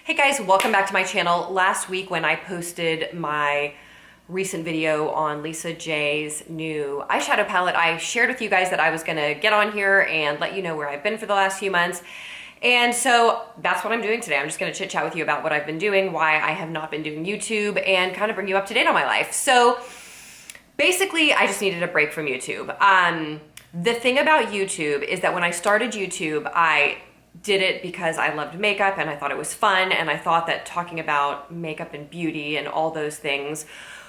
Hey guys, welcome back to my channel. Last week when I posted my recent video on Lisa J's new eyeshadow palette, I shared with you guys that I was gonna get on here and let you know where I've been for the last few months. And so that's what I'm doing today. I'm just gonna chit chat with you about what I've been doing, why I have not been doing YouTube, and kind of bring you up to date on my life. So basically, I just needed a break from YouTube. The thing about YouTube is that when I started YouTube, I did it because I loved makeup and I thought it was fun, and I thought that talking about makeup and beauty and all those things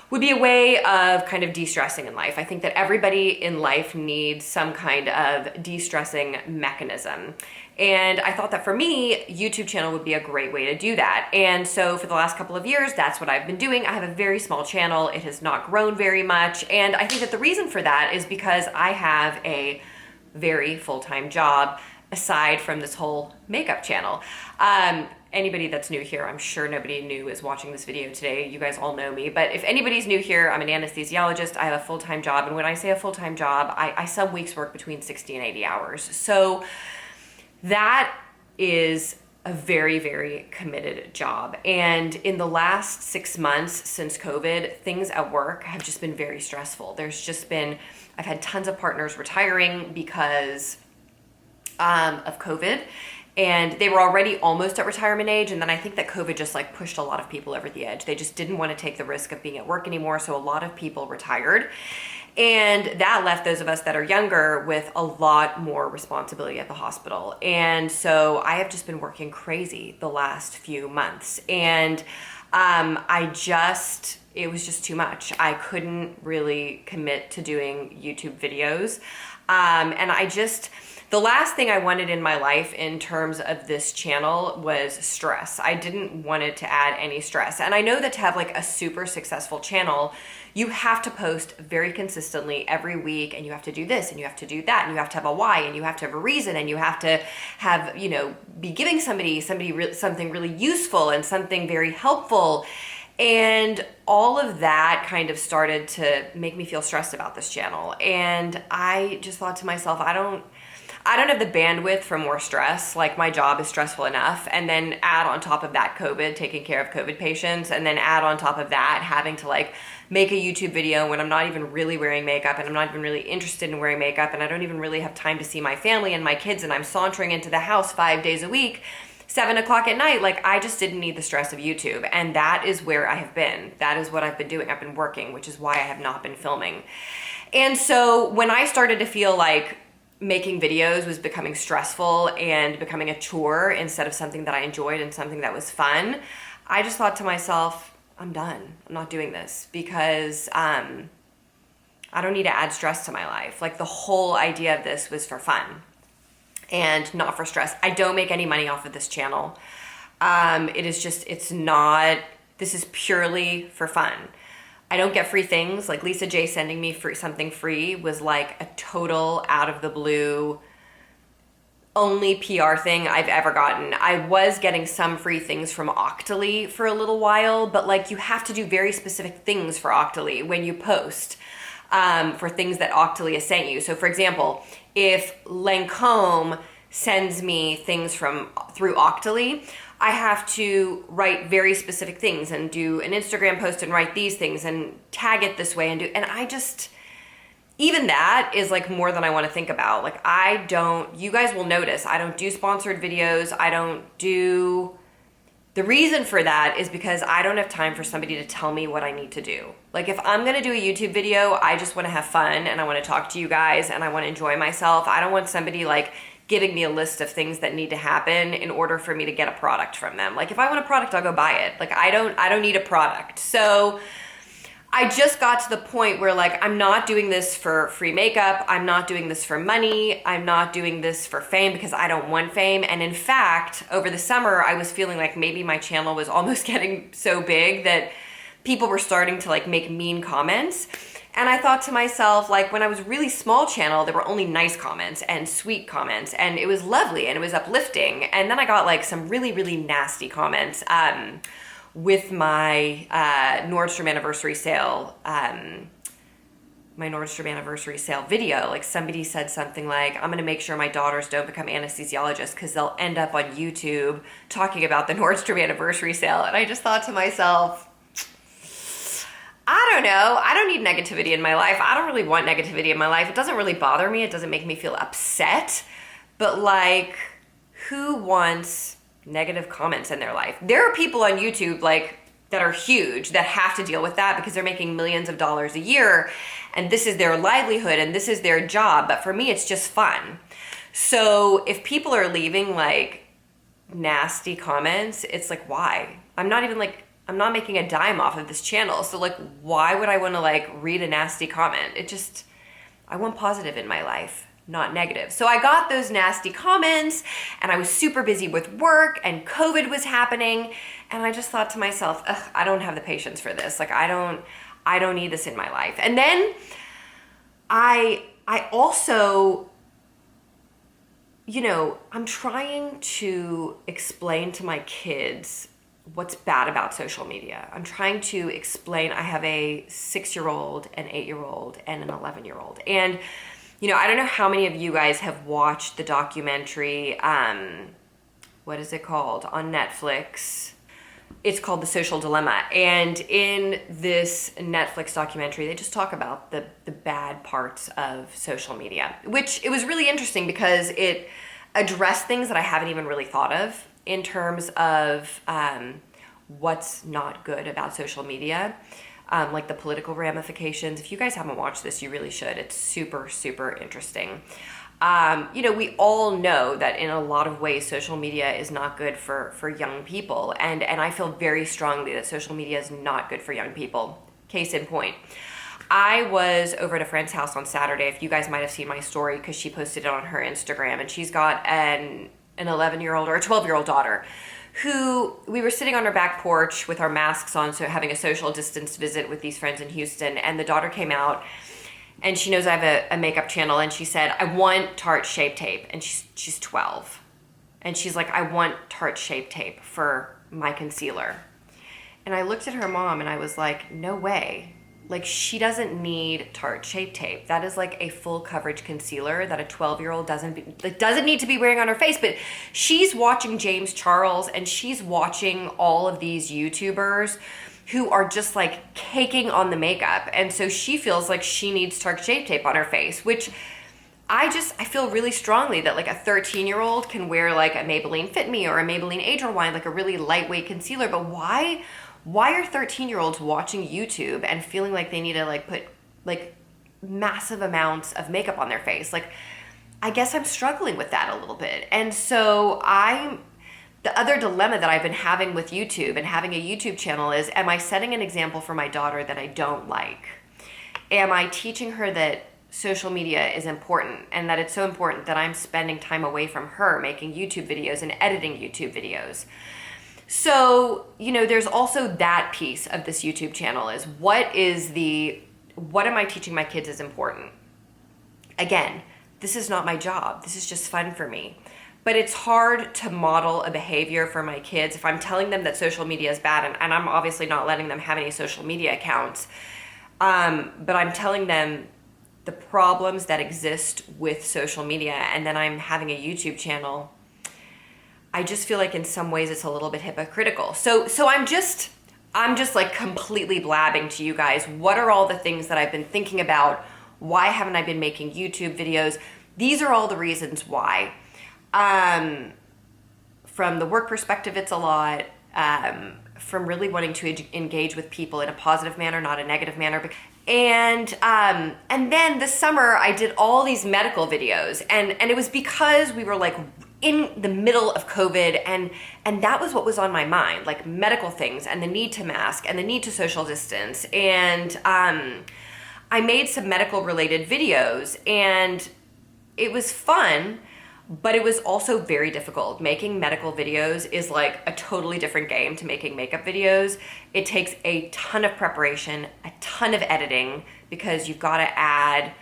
would be a way of kind of de-stressing in life. I think that everybody in life needs some kind of de-stressing mechanism. And I thought that for me, YouTube channel would be a great way to do that. And so for the last couple of years, that's what I've been doing. I have a very small channel. It has not grown very much. And I think that the reason for that is because I have a very full-time job aside from this whole makeup channel. Anybody that's new here, I'm sure nobody new is watching this video today. You guys all know me, but if anybody's new here, I'm an anesthesiologist. I have a full-time job, and when I say a full-time job, I some weeks work between 60 and 80 hours. So that is a very, very committed job. And in the last 6 months since COVID, things at work have just been very stressful. I've had tons of partners retiring because of COVID, and they were already almost at retirement age, and then I think that COVID just like pushed a lot of people over the edge. They just didn't want to take the risk of being at work anymore, so a lot of people retired, and that left those of us that are younger with a lot more responsibility at the hospital. And so I have just been working crazy the last few months, and it was just too much. I couldn't really commit to doing YouTube videos, the last thing I wanted in my life in terms of this channel was stress. I didn't want it to add any stress. And I know that to have like a super successful channel, you have to post very consistently every week, and you have to do this and you have to do that, and you have to have a why, and you have to have a reason, and you have to have, be giving something really useful and something very helpful. And all of that kind of started to make me feel stressed about this channel. And I just thought to myself, I don't have the bandwidth for more stress. Like, my job is stressful enough, and then add on top of that COVID, taking care of COVID patients, and then add on top of that having to like make a YouTube video when I'm not even really wearing makeup, and I'm not even really interested in wearing makeup, and I don't even really have time to see my family and my kids, and I'm sauntering into the house 5 days a week, 7 o'clock at night. Like, I just didn't need the stress of YouTube, and that is where I have been. That is what I've been doing. I've been working, which is why I have not been filming. And so when I started to feel like making videos was becoming stressful and becoming a chore instead of something that I enjoyed and something that was fun, I just thought to myself, I'm done. I'm not doing this because I don't need to add stress to my life. Like, the whole idea of this was for fun and not for stress. I don't make any money off of this channel. This is purely for fun. I don't get free things. Like, Lisa J sending me something free was like a total out of the blue, only PR thing I've ever gotten. I was getting some free things from Octoly for a little while, but like, you have to do very specific things for Octoly when you post for things that Octoly has sent you. So for example, if Lancome sends me things through Octoly, I have to write very specific things and do an Instagram post and write these things and tag it this way even that is like more than I want to think about. Like, you guys will notice, I don't do sponsored videos. The reason for that is because I don't have time for somebody to tell me what I need to do. Like, if I'm going to do a YouTube video, I just want to have fun, and I want to talk to you guys, and I want to enjoy myself. I don't want somebody like giving me a list of things that need to happen in order for me to get a product from them. Like, if I want a product, I'll go buy it. Like, I don't need a product. So I just got to the point where like, I'm not doing this for free makeup. I'm not doing this for money. I'm not doing this for fame because I don't want fame. And in fact, over the summer, I was feeling like maybe my channel was almost getting so big that people were starting to like make mean comments. And I thought to myself, like, when I was really small channel, there were only nice comments and sweet comments, and it was lovely and it was uplifting. And then I got like some really, really nasty comments with my Nordstrom anniversary sale my Nordstrom anniversary sale video. Like somebody said something like, I'm gonna make sure my daughters don't become anesthesiologists because they'll end up on YouTube talking about the Nordstrom anniversary sale. And I just thought to myself, I don't know. I don't need negativity in my life. I don't really want negativity in my life. It doesn't really bother me. It doesn't make me feel upset. But like, who wants negative comments in their life? There are people on YouTube like that are huge that have to deal with that because they're making millions of dollars a year and this is their livelihood and this is their job. But for me, it's just fun. So if people are leaving like nasty comments, it's like, why? I'm not making a dime off of this channel. So like, why would I want to like read a nasty comment? I want positive in my life, not negative. So I got those nasty comments and I was super busy with work and COVID was happening. And I just thought to myself, I don't have the patience for this. Like, I don't need this in my life. And then I also, you know, I'm trying to explain to my kids what's bad about social media. I'm trying to explain, I have a 6-year-old, an 8-year-old, and an 11-year-old. And, you know, I don't know how many of you guys have watched the documentary, what is it called, on Netflix? It's called The Social Dilemma. And in this Netflix documentary, they just talk about the bad parts of social media, which it was really interesting because it addressed things that I haven't even really thought of in terms of what's not good about social media, like the political ramifications. If you guys haven't watched this, you really should. It's super, super interesting. You know, we all know that in a lot of ways, social media is not good for young people. And I feel very strongly that social media is not good for young people. Case in point. I was over at a friend's house on Saturday. If you guys might have seen my story because she posted it on her Instagram, and she's got an 11-year-old or a 12-year-old daughter who we were sitting on her back porch with our masks on, so having a social distance visit with these friends in Houston, and the daughter came out and she knows I have a makeup channel, and she said, I want Tarte Shape Tape. And she's 12. And she's like, I want Tarte Shape Tape for my concealer. And I looked at her mom and I was like, no way. Like, she doesn't need Tarte Shape Tape. That is like a full coverage concealer that a 12-year-old doesn't need to be wearing on her face. But she's watching James Charles and she's watching all of these YouTubers who are just like caking on the makeup. And so she feels like she needs Tarte Shape Tape on her face, which I feel really strongly that like a 13-year-old can wear like a Maybelline Fit Me or a Maybelline Age Rewind, like a really lightweight concealer. But why are 13-year-olds watching YouTube and feeling like they need to like put like massive amounts of makeup on their face? Like, I guess I'm struggling with that a little bit. And so the other dilemma that I've been having with YouTube and having a YouTube channel is, am I setting an example for my daughter that I don't like? Am I teaching her that social media is important and that it's so important that I'm spending time away from her making YouTube videos and editing YouTube videos? So, you know, there's also that piece of this YouTube channel is what am I teaching my kids is important? Again, this is not my job. This is just fun for me. But it's hard to model a behavior for my kids if I'm telling them that social media is bad, and I'm obviously not letting them have any social media accounts, but I'm telling them the problems that exist with social media, and then I'm having a YouTube channel. I just feel like in some ways it's a little bit hypocritical. So I'm just like completely blabbing to you guys. What are all the things that I've been thinking about? Why haven't I been making YouTube videos? These are all the reasons why. From the work perspective, it's a lot. From really wanting to engage with people in a positive manner, not a negative manner. And then this summer I did all these medical videos, and it was because we were like in the middle of COVID, and that was what was on my mind, like medical things and the need to mask and the need to social distance. And I made some medical related videos, and it was fun, but it was also very difficult. Making medical videos is like a totally different game to making makeup videos. It takes a ton of preparation, a ton of editing, because you've got to add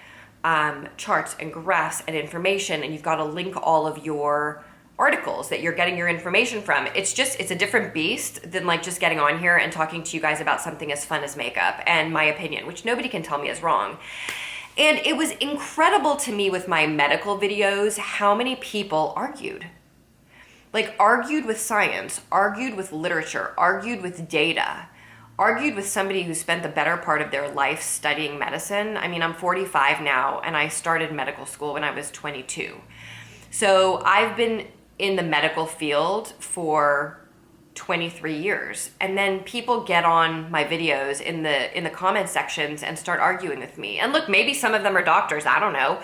charts and graphs and information, and you've got to link all of your articles that you're getting your information from. It's a different beast than like just getting on here and talking to you guys about something as fun as makeup and my opinion, which nobody can tell me is wrong. And it was incredible to me with my medical videos how many people argued. Like argued with science, argued with literature, argued with data, argued with somebody who spent the better part of their life studying medicine. I mean, I'm 45 now and I started medical school when I was 22. So I've been in the medical field for 23 years. And then people get on my videos in the comment sections and start arguing with me. And look, maybe some of them are doctors, I don't know.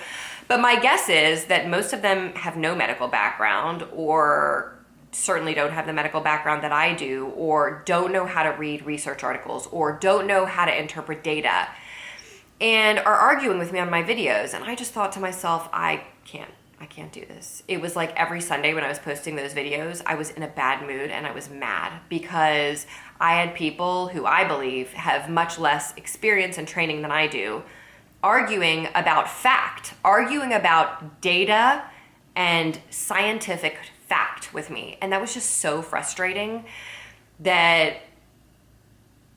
But my guess is that most of them have no medical background, or certainly don't have the medical background that I do, or don't know how to read research articles, or don't know how to interpret data, and are arguing with me on my videos. And I just thought to myself, I can't do this. It was like every Sunday when I was posting those videos, I was in a bad mood and I was mad because I had people who I believe have much less experience and training than I do arguing about fact, arguing about data and scientific fact with me. And that was just so frustrating that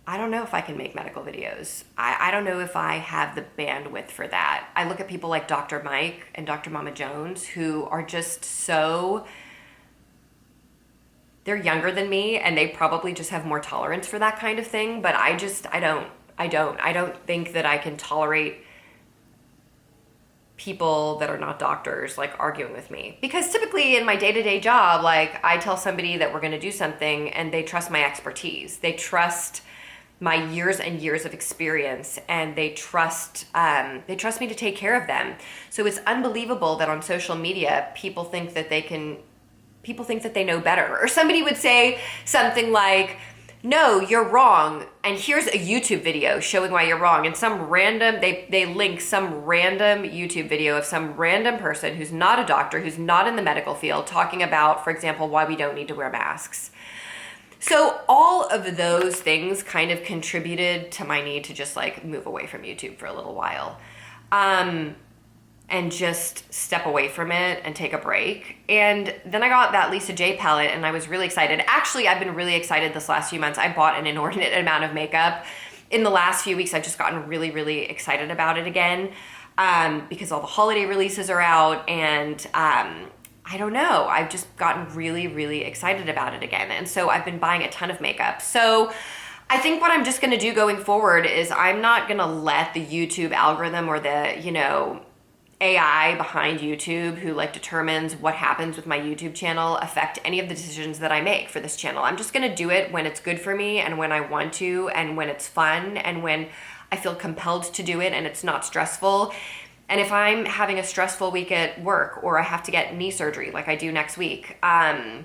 I don't know if I can make medical videos. I don't know if I have the bandwidth for that. I look at people like Dr. Mike and Dr. Mama Jones, who are just so, they're younger than me and they probably just have more tolerance for that kind of thing. But I don't think that I can tolerate people that are not doctors like arguing with me, because typically in my day-to-day job, like I tell somebody that we're going to do something and they trust my expertise. They trust my years and years of experience, and they trust me to take care of them. So it's unbelievable that on social media, people think that they know better. Or somebody would say something like, no, you're wrong, and here's a YouTube video showing why you're wrong. And some random, they link some random YouTube video of some random person who's not a doctor, who's not in the medical field, talking about, for example, why we don't need to wear masks. So all of those things kind of contributed to my need to just like move away from YouTube for a little while. And just step away from it and take a break. And then I got that Lisa J palette and I was really excited. Actually, I've been really excited this last few months. I bought an inordinate amount of makeup. In the last few weeks, I've just gotten really, really excited about it again, because all the holiday releases are out, and I don't know, I've just gotten really, really excited about it again. And so I've been buying a ton of makeup. So I think what I'm just gonna do going forward is I'm not gonna let the YouTube algorithm or the, AI behind YouTube, who like determines what happens with my YouTube channel, affect any of the decisions that I make for this channel. I'm just gonna do it when it's good for me and when I want to and when it's fun and when I feel compelled to do it and it's not stressful. And if I'm having a stressful week at work or I have to get knee surgery like I do next week, I'm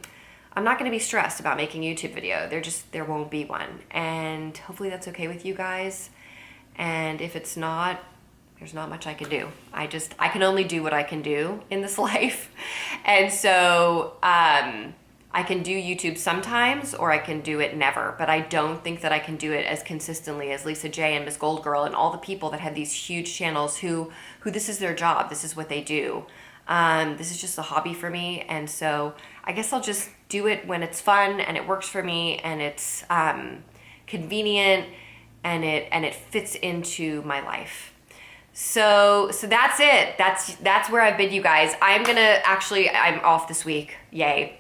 not gonna be stressed about making a YouTube video. There won't be one. And hopefully that's okay with you guys. And if it's not, there's not much I can do. I can only do what I can do in this life. And so I can do YouTube sometimes, or I can do it never. But I don't think that I can do it as consistently as Lisa J and Miss Gold Girl and all the people that have these huge channels who this is their job. This is what they do. This is just a hobby for me. And so I guess I'll just do it when it's fun and it works for me and it's convenient and it fits into my life. So that's it. That's where I've been, you guys. I'm off this week. Yay.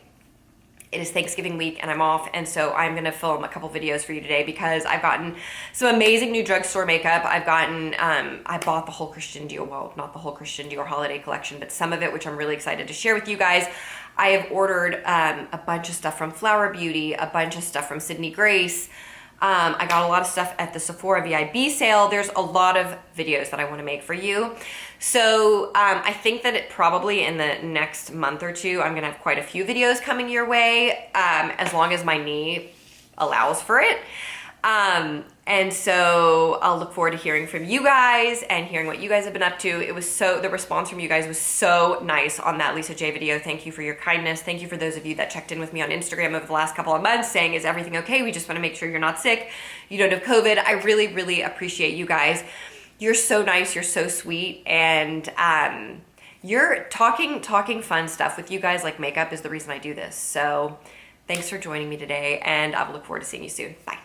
It is Thanksgiving week and I'm off, and so I'm gonna film a couple videos for you today because I've gotten some amazing new drugstore makeup. I bought the whole Christian Dior, well, not the whole Christian Dior holiday collection, but some of it, which I'm really excited to share with you guys. I have ordered a bunch of stuff from Flower Beauty, a bunch of stuff from Sydney Grace. I got a lot of stuff at the Sephora VIB sale. There's a lot of videos that I want to make for you. So I think that probably in the next month or two, I'm going to have quite a few videos coming your way, as long as my knee allows for it. And so I'll look forward to hearing from you guys and hearing what you guys have been up to. The response from you guys was so nice on that Lisa J video. Thank you for your kindness. Thank you for those of you that checked in with me on Instagram over the last couple of months saying, is everything okay? We just want to make sure you're not sick. You don't have COVID. I really, really appreciate you guys. You're so nice. You're so sweet. And you're talking fun stuff with you guys, like makeup is the reason I do this. So thanks for joining me today, and I will look forward to seeing you soon. Bye.